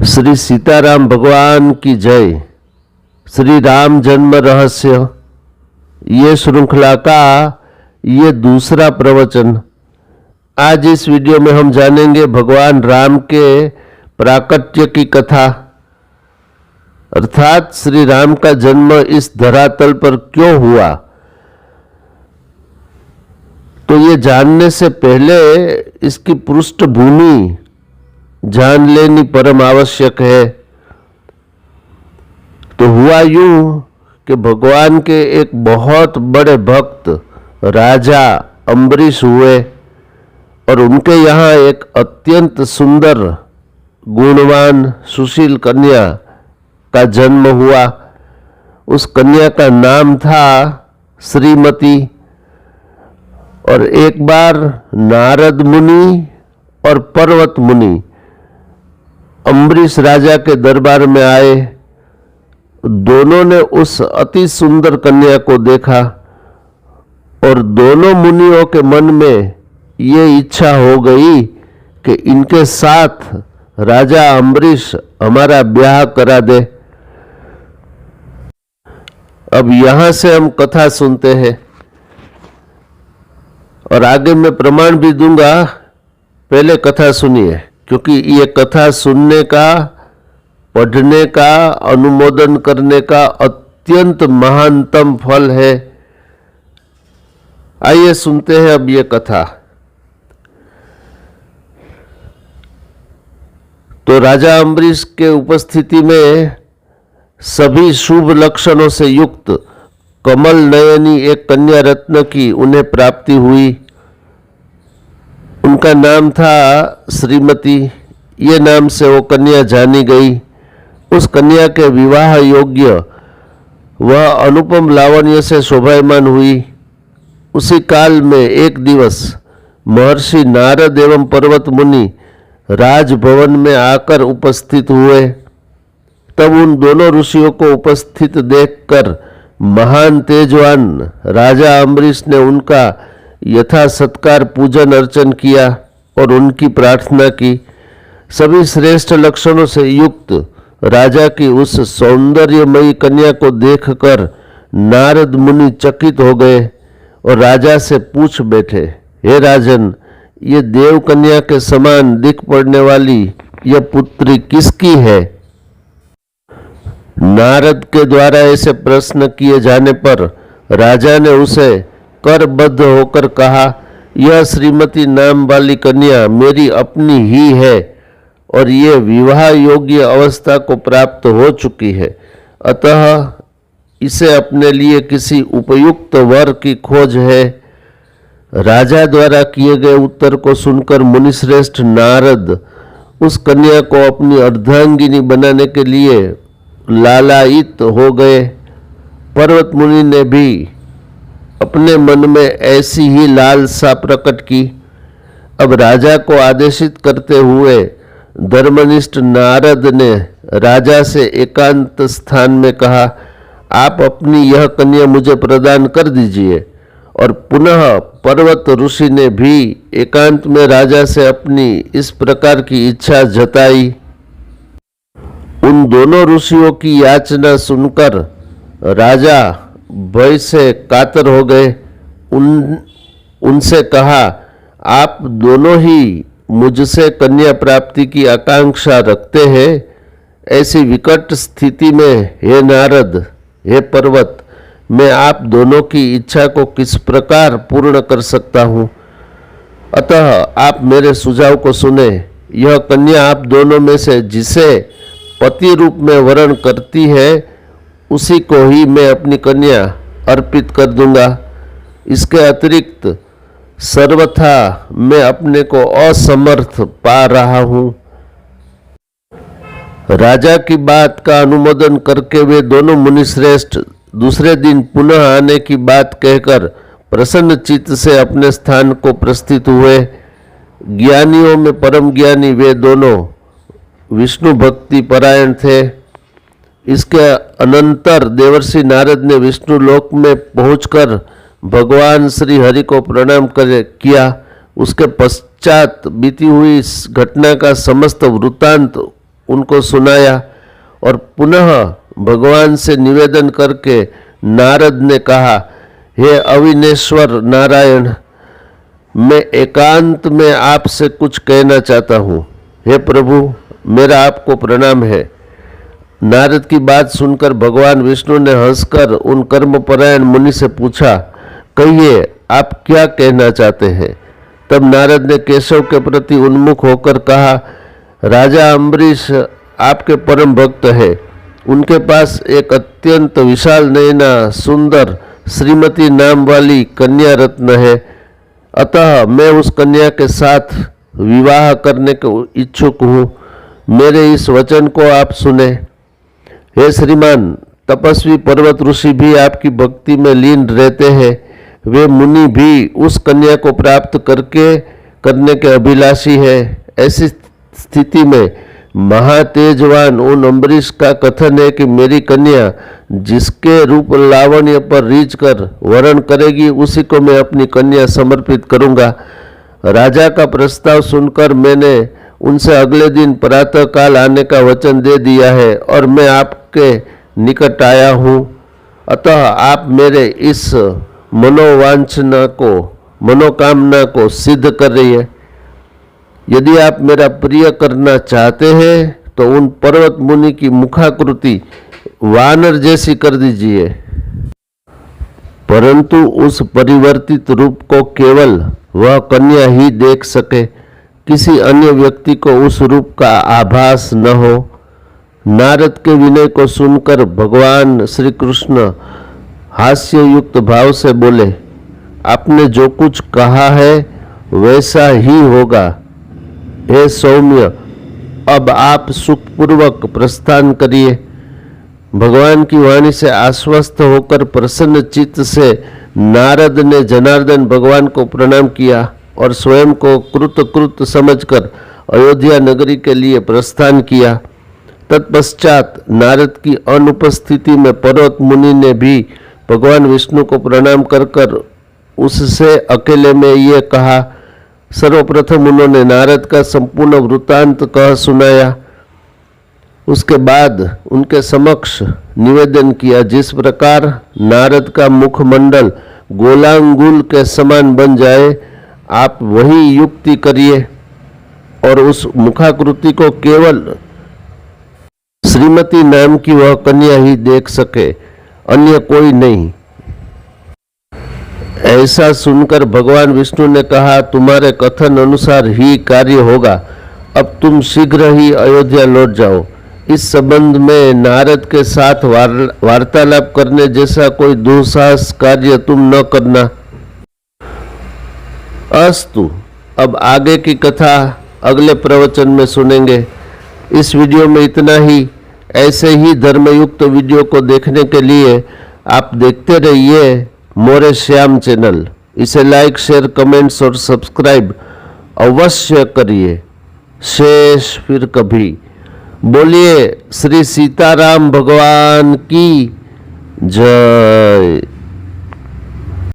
श्री सीताराम भगवान की जय। श्री राम जन्म रहस्य ये श्रृंखला का ये दूसरा प्रवचन। आज इस वीडियो में हम जानेंगे भगवान राम के प्राकट्य की कथा, अर्थात श्री राम का जन्म इस धरातल पर क्यों हुआ। तो ये जानने से पहले इसकी पृष्ठभूमि जान लेनी परम आवश्यक है। तो हुआ यूं कि भगवान के एक बहुत बड़े भक्त राजा अम्बरीश हुए और उनके यहाँ एक अत्यंत सुंदर गुणवान सुशील कन्या का जन्म हुआ। उस कन्या का नाम था श्रीमती। और एक बार नारद मुनि और पर्वत मुनि अम्बरीश राजा के दरबार में आए। दोनों ने उस अति सुंदर कन्या को देखा और दोनों मुनियों के मन में ये इच्छा हो गई कि इनके साथ राजा अम्बरीश हमारा ब्याह करा दे। अब यहां से हम कथा सुनते हैं और आगे मैं प्रमाण भी दूंगा। पहले कथा सुनिए, क्योंकि ये कथा सुनने का, पढ़ने का, अनुमोदन करने का अत्यंत महानतम फल है। आइए सुनते हैं अब ये कथा। तो राजा अम्बरीश के उपस्थिति में सभी शुभ लक्षणों से युक्त कमल नयनी एक कन्या रत्न की उन्हें प्राप्ति हुई। उनका नाम था श्रीमती। ये नाम से वो कन्या जानी गई। उस कन्या के विवाह योग्य वह अनुपम लावण्य से शोभायमान हुई। उसी काल में एक दिवस महर्षि नारद एवं पर्वत मुनि राजभवन में आकर उपस्थित हुए। तब उन दोनों ऋषियों को उपस्थित देखकर महान तेजवान राजा अम्बरीश ने उनका यथा सत्कार पूजन अर्चन किया और उनकी प्रार्थना की। सभी श्रेष्ठ लक्षणों से युक्त राजा की उस सौंदर्यमयी कन्या को देखकर नारद मुनि चकित हो गए और राजा से पूछ बैठे, हे राजन, ये देव कन्या के समान दिख पड़ने वाली यह पुत्री किसकी है? नारद के द्वारा ऐसे प्रश्न किए जाने पर राजा ने उसे करबद्ध होकर कहा, यह श्रीमती नाम वाली कन्या मेरी अपनी ही है और ये विवाह योग्य अवस्था को प्राप्त हो चुकी है। अतः इसे अपने लिए किसी उपयुक्त वर की खोज है। राजा द्वारा किए गए उत्तर को सुनकर मुनिश्रेष्ठ नारद उस कन्या को अपनी अर्धांगिनी बनाने के लिए लालायित हो गए। पर्वत मुनि ने भी अपने मन में ऐसी ही लालसा प्रकट की। अब राजा को आदेशित करते हुए धर्मनिष्ठ नारद ने राजा से एकांत स्थान में कहा, आप अपनी यह कन्या मुझे प्रदान कर दीजिए। और पुनः पर्वत ऋषि ने भी एकांत में राजा से अपनी इस प्रकार की इच्छा जताई। उन दोनों ऋषियों की याचना सुनकर राजा भय से कातर हो गए। उनसे कहा, आप दोनों ही मुझसे कन्या प्राप्ति की आकांक्षा रखते हैं। ऐसी विकट स्थिति में हे नारद, हे पर्वत, मैं आप दोनों की इच्छा को किस प्रकार पूर्ण कर सकता हूँ? अतः आप मेरे सुझाव को सुने। यह कन्या आप दोनों में से जिसे पति रूप में वरण करती है उसी को ही मैं अपनी कन्या अर्पित कर दूंगा। इसके अतिरिक्त सर्वथा मैं अपने को असमर्थ पा रहा हूं। राजा की बात का अनुमोदन करके वे दोनों मुनिश्रेष्ठ दूसरे दिन पुनः आने की बात कहकर प्रसन्न चित्त से अपने स्थान को प्रस्थित हुए। ज्ञानियों में परम ज्ञानी वे दोनों विष्णु भक्ति परायण थे। इसके अनंतर देवर्षि नारद ने विष्णु लोक में पहुंचकर भगवान श्री हरि को प्रणाम किया। उसके पश्चात बीती हुई इस घटना का समस्त वृत्तांत उनको सुनाया और पुनः भगवान से निवेदन करके नारद ने कहा, हे अविनेश्वर नारायण, मैं एकांत में आपसे कुछ कहना चाहता हूँ। हे प्रभु, मेरा आपको प्रणाम है। नारद की बात सुनकर भगवान विष्णु ने हंसकर उन कर्मपरायण मुनि से पूछा, कहिए आप क्या कहना चाहते हैं। तब नारद ने केशव के प्रति उन्मुख होकर कहा, राजा अम्बरीश आपके परम भक्त है। उनके पास एक अत्यंत विशाल नयना सुंदर श्रीमती नाम वाली कन्या रत्न है। अतः मैं उस कन्या के साथ विवाह करने को इच्छुक हूँ। मेरे इस वचन को आप सुने। हे श्रीमान, तपस्वी पर्वत ऋषि भी आपकी भक्ति में लीन रहते हैं। वे मुनि भी उस कन्या को प्राप्त करने के अभिलाषी है। ऐसी स्थिति में महातेजवान उन अम्बरीश का कथन है कि मेरी कन्या जिसके रूप लावण्य पर रीझ कर वरण करेगी, उसी को मैं अपनी कन्या समर्पित करूंगा। राजा का प्रस्ताव सुनकर मैंने उनसे अगले दिन प्रातः काल आने का वचन दे दिया है और मैं आपके निकट आया हूँ। अतः आप मेरे इस मनोकामना को सिद्ध कर रही है। यदि आप मेरा प्रिय करना चाहते हैं तो उन पर्वत मुनि की मुखाकृति वानर जैसी कर दीजिए, परंतु उस परिवर्तित रूप को केवल वह कन्या ही देख सके, किसी अन्य व्यक्ति को उस रूप का आभास न हो। नारद के विनय को सुनकर भगवान श्री कृष्ण हास्य युक्त भाव से बोले, आपने जो कुछ कहा है वैसा ही होगा। हे सौम्य, अब आप सुखपूर्वक प्रस्थान करिए। भगवान की वाणी से आश्वस्त होकर प्रसन्न चित्त से नारद ने जनार्दन भगवान को प्रणाम किया और स्वयं को कृत समझकर अयोध्या नगरी के लिए प्रस्थान किया। तत्पश्चात नारद की अनुपस्थिति में पर्वत मुनि ने भी भगवान विष्णु को प्रणाम कर उससे अकेले में ये कहा। सर्वप्रथम उन्होंने नारद का संपूर्ण वृत्तांत कह सुनाया। उसके बाद उनके समक्ष निवेदन किया, जिस प्रकार नारद का मुखमंडल गोलांगुल के समान बन जाए, आप वही युक्ति करिए और उस मुखाकृति को केवल श्रीमती नाम की वह कन्या ही देख सके, अन्य कोई नहीं। ऐसा सुनकर भगवान विष्णु ने कहा, तुम्हारे कथन अनुसार ही कार्य होगा। अब तुम शीघ्र ही अयोध्या लौट जाओ। इस संबंध में नारद के साथ वार्तालाप करने जैसा कोई दुस्साहस कार्य तुम न करना। अस्तु, अब आगे की कथा अगले प्रवचन में सुनेंगे। इस वीडियो में इतना ही। ऐसे ही धर्मयुक्त वीडियो को देखने के लिए आप देखते रहिए मोरे श्याम चैनल। इसे लाइक, शेयर, कमेंट्स और सब्सक्राइब अवश्य करिए। शेष फिर कभी। बोलिए श्री सीताराम भगवान की जय।